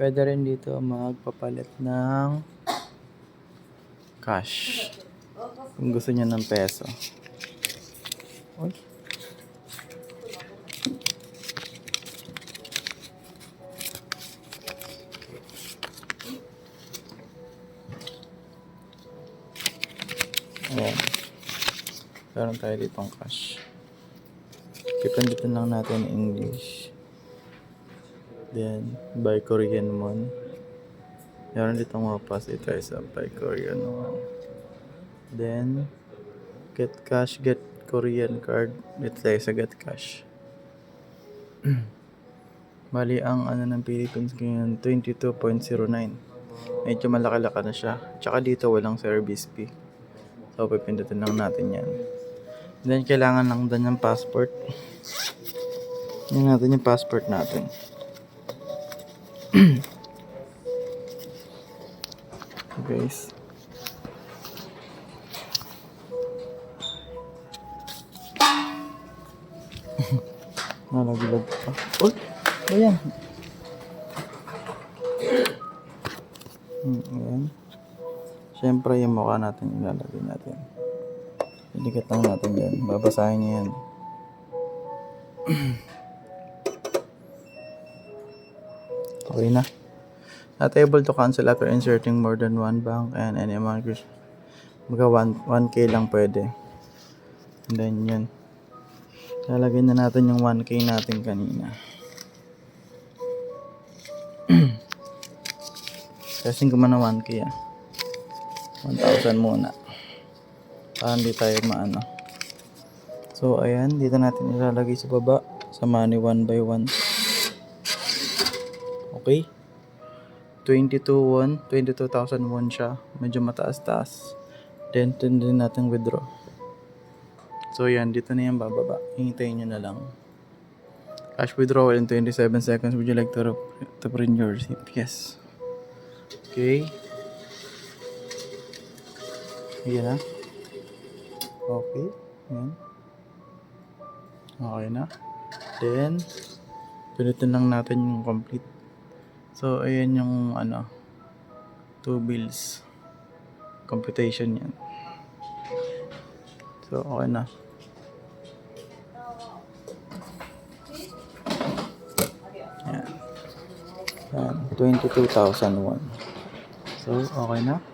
Pwede rin dito magpapalit ng cash. Kung gusto niya ng peso. Uy. Ayan. Meron tayo ditong cash. Pipanditin lang natin English. Then, buy Korean won. Meron ditong mapas. Ito isa buy Korean won. Then, get cash, get Korean card. Dito tayo sa get cash. Bali, ang ano ng Philippines ngayon, 22.09. Medyo malaki-laki na siya. Tsaka dito walang service fee. So, pipindutin lang natin yan. Then, kailangan lang din ng passport. Yan natin yung passport natin. Guys. Nalaglag pa. Uy! Ayan. Ayan. Siyempre yung mukha natin ilalagay natin. Ilikat lang natin yan. Babasahin niya yan. Okay na. Not able to cancel after inserting more than one bank and any amount. Mga 1K lang pwede. And then yun. Lalagay na natin yung 1K natin kanina. Kasing ko man na 1K 1,000 muna. Para hindi tayo maano. So ayan, dito natin ilalagay sa baba. Sa money 1 by 1. Okay. 22,000 won siya. Medyo mataas-taas. Then din natin withdraw. So yan, dito na yan bababa. Hintayin nyo na lang. Cash withdrawal in 27 seconds. Would you like to print your receipt? Yes. Okay. Yan na. Okay. Yan. Okay na. Then, pinutin lang natin yung complete. So, ayan yung 2 bills. Computation yan. So, okay na. Yan. 22,000 won. So, okay na.